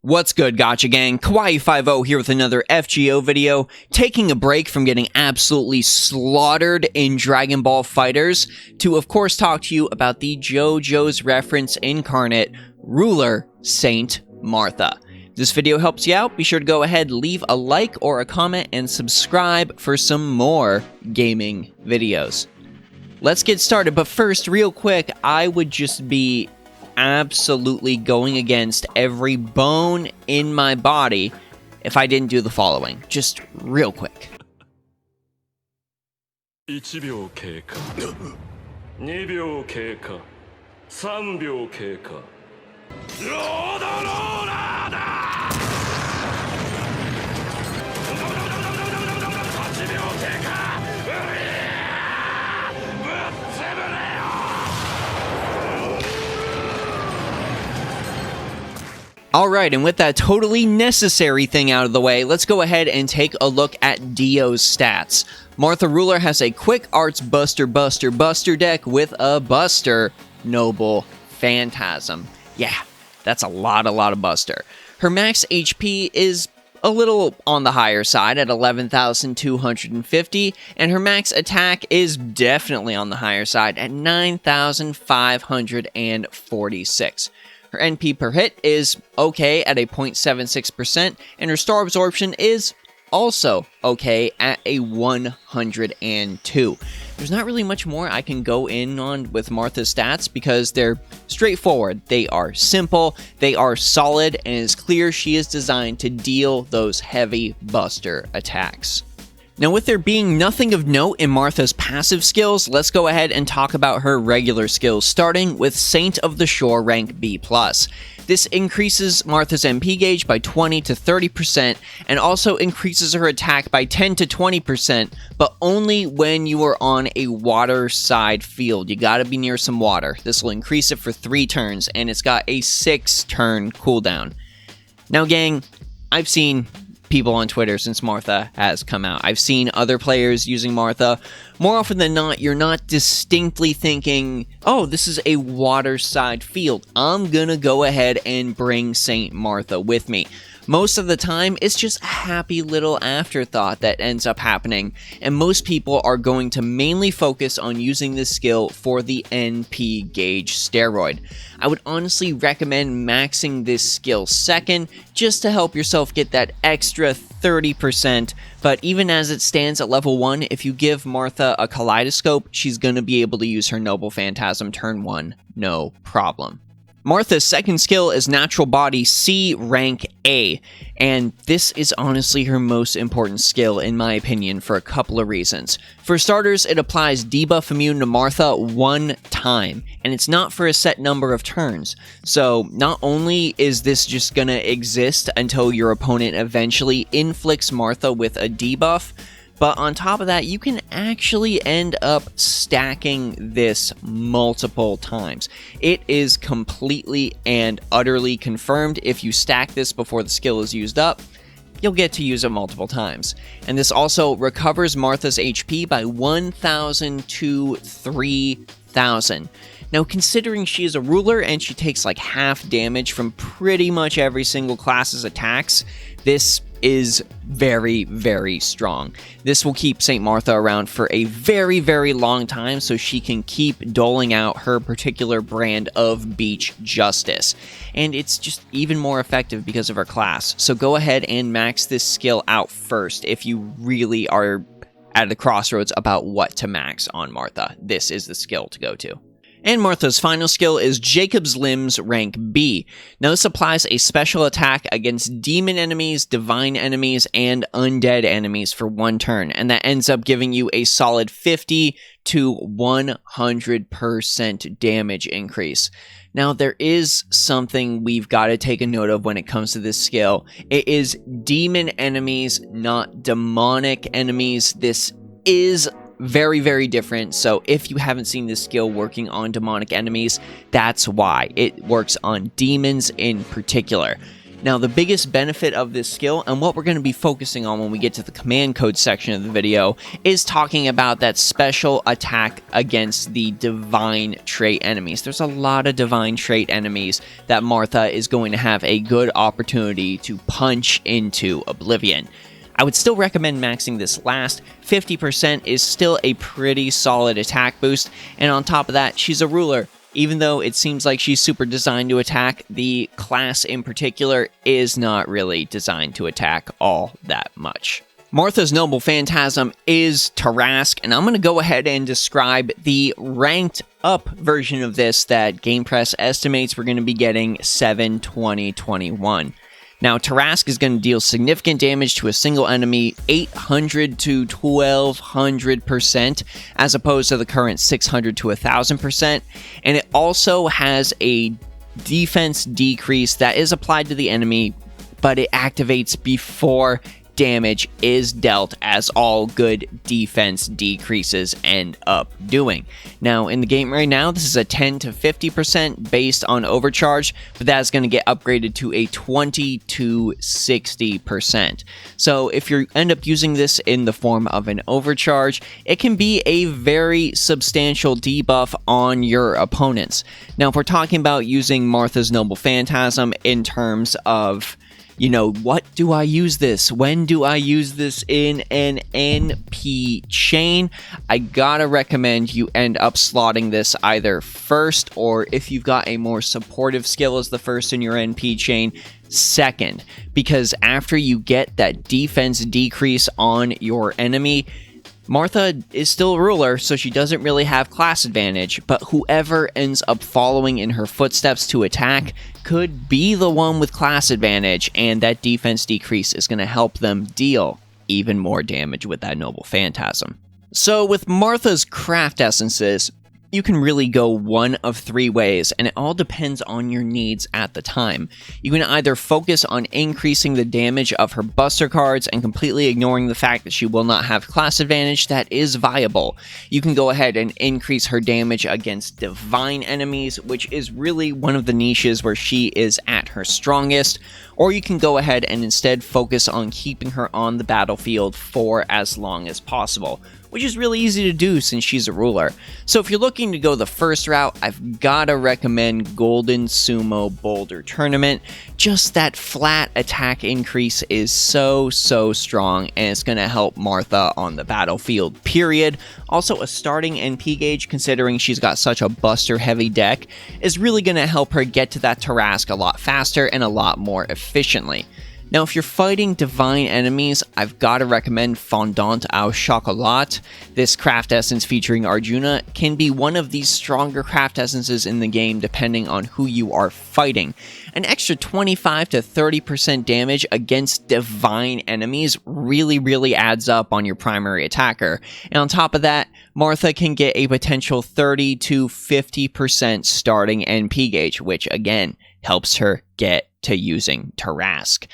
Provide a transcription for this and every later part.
What's good, Gotcha Gang? Kawaii50 here with another FGO video, taking a break from getting absolutely slaughtered in Dragon Ball FighterZ to, of course, talk to you about the JoJo's reference incarnate, Ruler Saint Martha. If this video helps you out, be sure to go ahead, leave a like or a comment, and subscribe for some more gaming videos. Let's get started, but first, real quick, I would just be absolutely going against every bone in my body if I didn't do the following, just real quick. 1秒経過2秒経過3秒経過ロードローラーだ8秒経過ぶっつぶれよ Alright, and with that totally necessary thing out of the way, let's go ahead and take a look at Dio's stats. Martha Ruler has a Quick Arts Buster deck with a Buster Noble Phantasm. Yeah, that's a lot of Buster. Her max HP is a little on the higher side at 11,250, and her max attack is definitely on the higher side at 9,546. Her NP per hit is okay at a 0.76%, and her star absorption is also okay at a 102. There's not really much more I can go in on with Martha's stats because they're straightforward. They are simple, they are solid, and it's clear she is designed to deal those heavy Buster attacks. Now, with there being nothing of note in Martha's passive skills, let's go ahead and talk about her regular skills, starting with Saint of the Shore rank B+. This increases Martha's MP gauge by 20 to 30%, and also increases her attack by 10 to 20%, but only when you are on a water side field. You gotta be near some water. This will increase it for 3 turns, and it's got a 6-turn cooldown. Now, gang, I've seen people on Twitter since Martha has come out. I've seen other players using Martha. More often than not, you're not distinctly thinking, oh, this is a waterside field. I'm gonna go ahead and bring Saint Martha with me. Most of the time, it's just a happy little afterthought that ends up happening, and most people are going to mainly focus on using this skill for the NP gauge steroid. I would honestly recommend maxing this skill second, just to help yourself get that extra 30%, but even as it stands at level 1, if you give Martha a kaleidoscope, she's going to be able to use her Noble Phantasm turn 1, no problem. Martha's second skill is Natural Body C rank A, and this is honestly her most important skill in my opinion for a couple of reasons. For starters, it applies debuff immune to Martha 1 time, and it's not for a set number of turns. So not only is this just gonna exist until your opponent eventually inflicts Martha with a debuff, but on top of that, you can actually end up stacking this multiple times. It is completely and utterly confirmed if you stack this before the skill is used up, you'll get to use it multiple times. And this also recovers Martha's HP by 1,000 to 3,000. Now, considering she is a ruler and she takes like half damage from pretty much every single class's attacks, this is very strong. This will keep Saint Martha around for a very long time so she can keep doling out her particular brand of beach justice. And it's just even more effective because of her class. So go ahead and max this skill out first if you really are at the crossroads about what to max on Martha. This is the skill to go to. And Martha's final skill is Jacob's Limbs rank B. Now this applies a special attack against demon enemies, divine enemies, and undead enemies for 1 turn, and that ends up giving you a solid 50 to 100% damage increase. Now there is something we've got to take a note of when it comes to this skill. It is demon enemies, not demonic enemies. This is very different, so if you haven't seen this skill working on demonic enemies, that's why. It works on demons in particular. Now, the biggest benefit of this skill, and what we're going to be focusing on when we get to the command code section of the video, is talking about that special attack against the divine trait enemies. There's a lot of divine trait enemies that Martha is going to have a good opportunity to punch into oblivion. I would still recommend maxing this last. 50% is still a pretty solid attack boost, and on top of that, she's a ruler. Even though it seems like she's super designed to attack, the class in particular is not really designed to attack all that much. Martha's Noble Phantasm is Tarask, and I'm going to go ahead and describe the ranked up version of this that GamePress estimates we're going to be getting 7/20/21. Now, Tarask is going to deal significant damage to a single enemy 800 to 1200%, as opposed to the current 600 to 1000%, and it also has a defense decrease that is applied to the enemy, but it activates before damage is dealt, as all good defense decreases end up doing. Now, in the game right now, this is a 10 to 50% based on overcharge, but that's going to get upgraded to a 20 to 60%. So if you end up using this in the form of an overcharge, it can be a very substantial debuff on your opponents. Now, if we're talking about using Martha's Noble Phantasm in terms of, you know, what do I use this? When do I use this in an NP chain? I gotta recommend you end up slotting this either first, or if you've got a more supportive skill as the first in your NP chain, second. Because after you get that defense decrease on your enemy, Martha is still a ruler, so she doesn't really have class advantage, but whoever ends up following in her footsteps to attack could be the one with class advantage, and that defense decrease is going to help them deal even more damage with that Noble Phantasm. So with Martha's craft essences, you can really go one of three ways, and it all depends on your needs at the time. You can either focus on increasing the damage of her buster cards and completely ignoring the fact that she will not have class advantage. That is viable. You can go ahead and increase her damage against divine enemies, which is really one of the niches where she is at her strongest. Or you can go ahead and instead focus on keeping her on the battlefield for as long as possible, which is really easy to do since she's a ruler. So if you're looking to go the first route, I've gotta recommend Golden Sumo Boulder Tournament. Just that flat attack increase is so strong, and it's gonna help Martha on the battlefield, period. Also, a starting NP gauge, considering she's got such a buster heavy deck, is really gonna help her get to that Tarask a lot faster and a lot more efficiently. Now, if you're fighting divine enemies, I've got to recommend Fondant au Chocolat. This craft essence featuring Arjuna can be one of these stronger craft essences in the game depending on who you are fighting. An extra 25 to 30% damage against divine enemies really adds up on your primary attacker. And on top of that, Martha can get a potential 30 to 50% starting NP gauge, which again helps her get to using Tarask.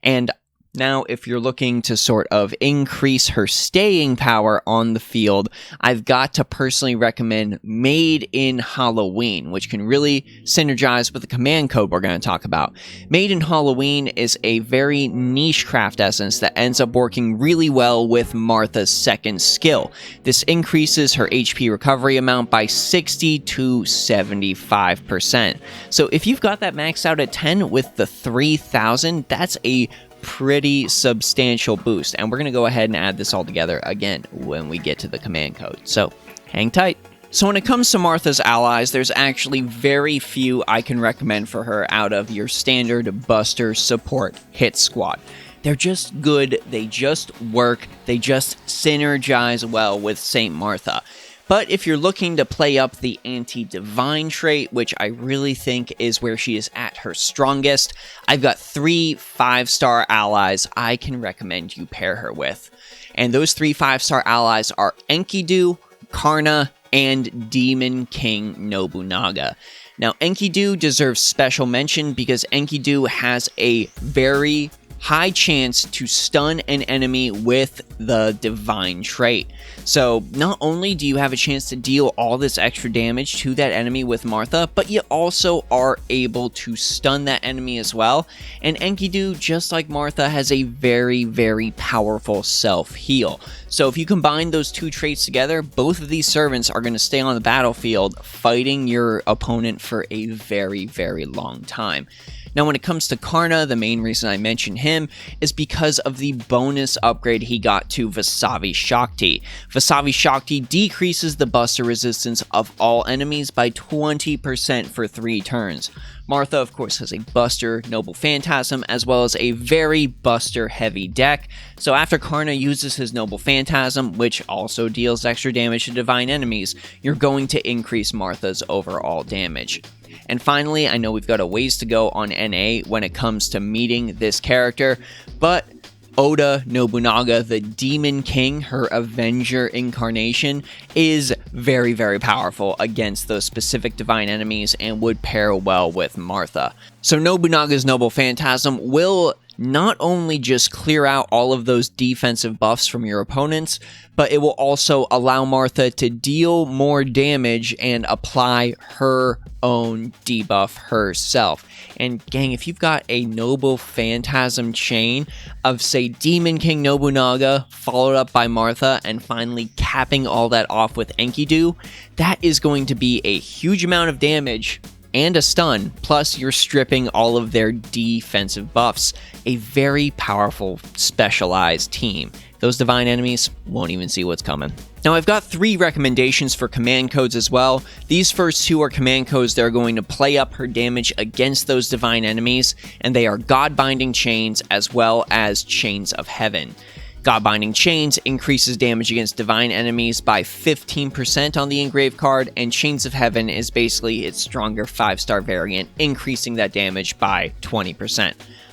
And now, if you're looking to sort of increase her staying power on the field, I've got to personally recommend Made in Halloween, which can really synergize with the command code we're going to talk about. Made in Halloween is a very niche craft essence that ends up working really well with Martha's second skill. This increases her HP recovery amount by 60 to 75%. So if you've got that maxed out at 10 with the 3000, that's a pretty substantial boost, and we're going to go ahead and add this all together again when we get to the command code, so hang tight. So when it comes to Martha's allies, there's actually very few I can recommend for her out of your standard buster support hit squad. They're just good, they just work, they just synergize well with Saint Martha. But if you're looking to play up the anti-divine trait, which I really think is where she is at her strongest, I've got 3 5-star allies I can recommend you pair her with. And those 3 5-star allies are Enkidu, Karna, and Demon King Nobunaga. Now, Enkidu deserves special mention because Enkidu has a very high chance to stun an enemy with the divine trait. So not only do you have a chance to deal all this extra damage to that enemy with Martha, but you also are able to stun that enemy as well. And Enkidu, just like Martha, has a very, very powerful self-heal. So if you combine those two traits together, both of these servants are going to stay on the battlefield fighting your opponent for a very, very long time. Now, when it comes to Karna, the main reason I mention him is because of the bonus upgrade he got to Vasavi Shakti. Vasavi Shakti decreases the buster resistance of all enemies by 20% for 3 turns. Martha, of course, has a Buster Noble Phantasm, as well as a very Buster-heavy deck. So after Karna uses his Noble Phantasm, which also deals extra damage to divine enemies, you're going to increase Martha's overall damage. And finally, I know we've got a ways to go on NA when it comes to meeting this character, but Oda Nobunaga, the Demon King, her Avenger incarnation, is very, very powerful against those specific divine enemies and would pair well with Martha. So Nobunaga's Noble Phantasm will not only just clear out all of those defensive buffs from your opponents, but it will also allow Martha to deal more damage and apply her own debuff herself. And gang, if you've got a Noble Phantasm chain of, say, Demon King Nobunaga, followed up by Martha, and finally capping all that off with Enkidu, that is going to be a huge amount of damage and a stun, plus you're stripping all of their defensive buffs. A very powerful, specialized team. Those divine enemies won't even see what's coming. Now, I've got 3 recommendations for command codes as well. These first 2 are command codes that are going to play up her damage against those divine enemies, and they are God-Binding Chains as well as Chains of Heaven. God-Binding Chains increases damage against divine enemies by 15% on the engraved card, and Chains of Heaven is basically its stronger 5-star variant, increasing that damage by 20%.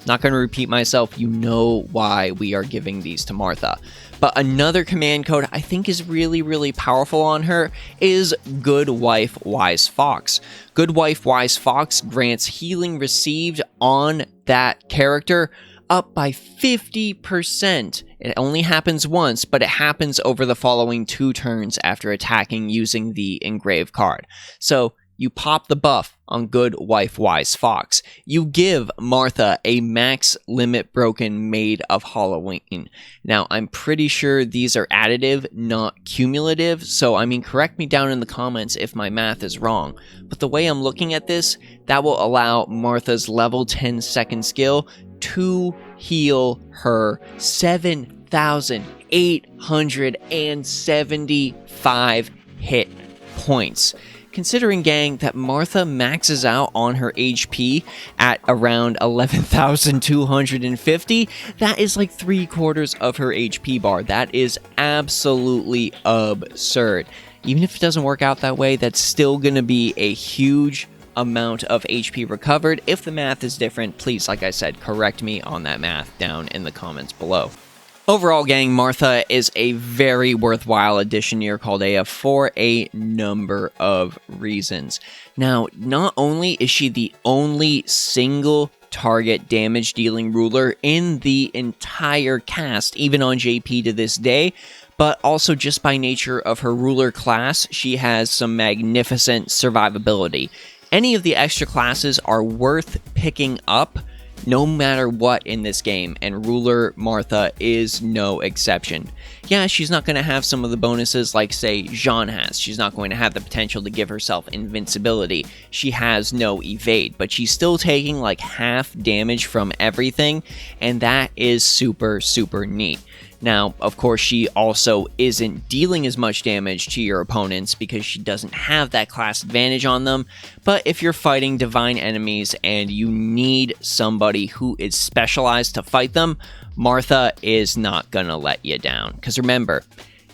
Not going to repeat myself, you know why we are giving these to Martha. But another command code I think is really, really powerful on her is Good Wife Wise Fox. Good Wife Wise Fox grants healing received on that character up by 50%. It only happens once, but it happens over the following 2 turns after attacking using the engraved card. So you pop the buff on Good Wife Wise Fox. You give Martha a max limit broken made of Halloween. Now, I'm pretty sure these are additive, not cumulative, so I mean, correct me down in the comments if my math is wrong. But the way I'm looking at this, that will allow Martha's level 10 second skill to heal her 7,875 hit points. Considering, gang, that Martha maxes out on her HP at around 11,250, that is like 3/4 of her HP bar. That is absolutely absurd. Even if it doesn't work out that way, that's still going to be a huge amount of HP recovered. If the math is different, please, like I said, correct me on that math down in the comments below. Overall, gang, Martha is a very worthwhile addition to your Chaldea for a number of reasons. Now, not only is she the only single target damage dealing ruler in the entire cast, even on JP to this day, but also just by nature of her ruler class, she has some magnificent survivability. Any of the extra classes are worth picking up no matter what in this game, and Ruler Martha is no exception. Yeah, she's not going to have some of the bonuses like, say, Jean has. She's not going to have the potential to give herself invincibility. She has no evade, but she's still taking like half damage from everything, and that is super, super neat. Now, of course, she also isn't dealing as much damage to your opponents because she doesn't have that class advantage on them, but if you're fighting divine enemies and you need somebody who is specialized to fight them, Martha is not gonna let you down. Because remember,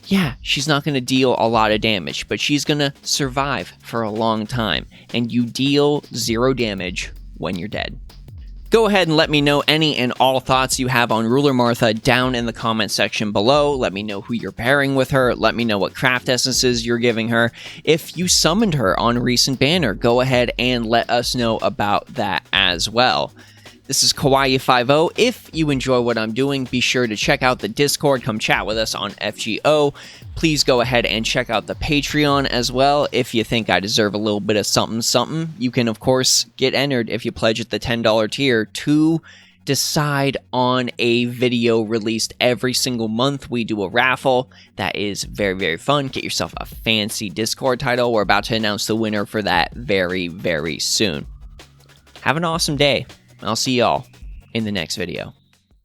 yeah, she's not gonna deal a lot of damage, but she's gonna survive for a long time, and you deal 0 damage when you're dead. Go ahead and let me know any and all thoughts you have on Ruler Martha down in the comment section below. Let me know who you're pairing with her. Let me know what craft essences you're giving her. If you summoned her on recent banner, go ahead and let us know about that as well. This is Kawaii50. If you enjoy what I'm doing, be sure to check out the Discord. Come chat with us on FGO. Please go ahead and check out the Patreon as well. If you think I deserve a little bit of something, you can, of course, get entered if you pledge at the $10 tier to decide on a video released every single month. We do a raffle that is very, very fun. Get yourself a fancy Discord title. We're about to announce the winner for that very, very soon. Have an awesome day. I'll see y'all in the next video.